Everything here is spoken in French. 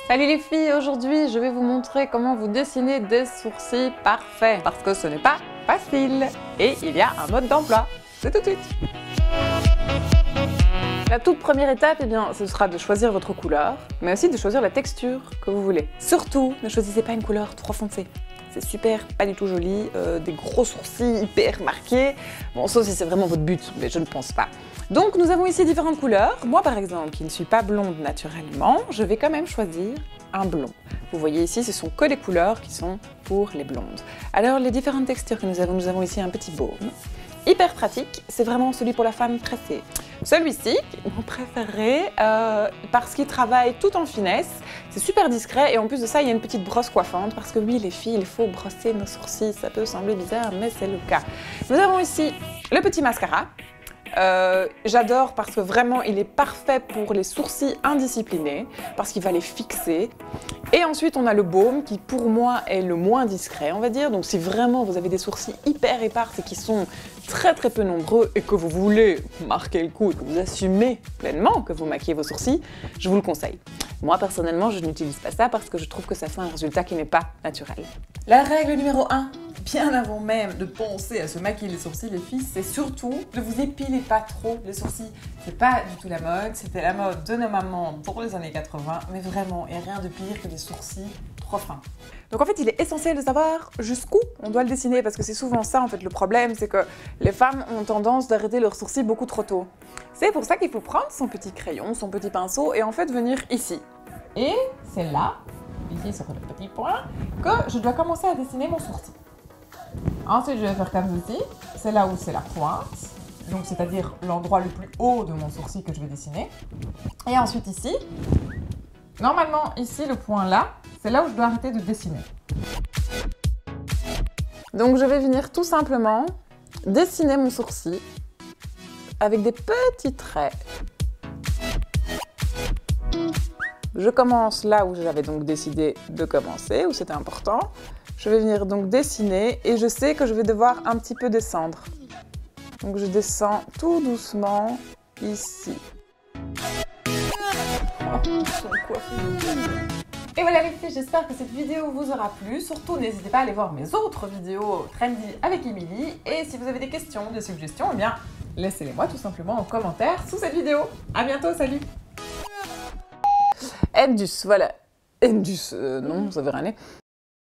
Salut les filles, aujourd'hui je vais vous montrer comment vous dessiner des sourcils parfaits parce que ce n'est pas facile et il y a un mode d'emploi. C'est tout de suite. La toute première étape, ce sera de choisir votre couleur, mais aussi de choisir la texture que vous voulez. Surtout, ne choisissez pas une couleur trop foncée. C'est super, pas du tout joli, des gros sourcils hyper marqués. Bon, sauf si c'est vraiment votre but, mais je ne pense pas. Donc nous avons ici différentes couleurs. Moi par exemple, qui ne suis pas blonde naturellement, je vais quand même choisir un blond. Vous voyez ici, ce sont que des couleurs qui sont pour les blondes. Alors les différentes textures que nous avons ici un petit baume. Hyper pratique, c'est vraiment celui pour la femme tressée. Celui-ci, mon préféré, parce qu'il travaille tout en finesse, c'est super discret et en plus de ça, il y a une petite brosse coiffante parce que oui, les filles, il faut brosser nos sourcils, ça peut sembler bizarre, mais c'est le cas. Nous avons ici le petit mascara. J'adore parce que vraiment il est parfait pour les sourcils indisciplinés parce qu'il va les fixer. Et ensuite on a le baume qui pour moi est le moins discret on va dire. Donc si vraiment vous avez des sourcils hyper épars et qui sont très peu nombreux et que vous voulez marquer le coup et que vous assumez pleinement que vous maquillez vos sourcils, je vous le conseille. Moi personnellement je n'utilise pas ça parce que je trouve que ça fait un résultat qui n'est pas naturel. La règle numéro 1, bien avant même de penser à se maquiller les sourcils les filles, c'est surtout ne vous épilez pas trop les sourcils. C'est pas du tout la mode, c'était la mode de nos mamans pour les années 80, mais vraiment, il n'y a rien de pire que des sourcils trop fins. Donc en fait, il est essentiel de savoir jusqu'où on doit le dessiner, parce que c'est souvent ça en fait le problème, c'est que les femmes ont tendance d'arrêter leurs sourcils beaucoup trop tôt. C'est pour ça qu'il faut prendre son petit crayon, son petit pinceau, et en fait venir ici. Et c'est là, ici sur le petit point, que je dois commencer à dessiner mon sourcil. Ensuite, je vais faire comme ceci, c'est là où c'est la pointe, donc c'est-à-dire l'endroit le plus haut de mon sourcil que je vais dessiner. Et ensuite ici, normalement ici, le point là, c'est là où je dois arrêter de dessiner. Donc je vais venir tout simplement dessiner mon sourcil avec des petits traits. Je commence là où j'avais donc décidé de commencer, où c'était important. Je vais venir donc dessiner et je sais que je vais devoir un petit peu descendre. Donc je descends tout doucement ici. Et voilà les filles, j'espère que cette vidéo vous aura plu. Surtout, n'hésitez pas à aller voir mes autres vidéos trendy avec Émilie. Et si vous avez des questions, des suggestions, eh bien, laissez-les-moi tout simplement en commentaire sous cette vidéo. À bientôt, salut! Endus, voilà. Endus, non, ça veut rien dire.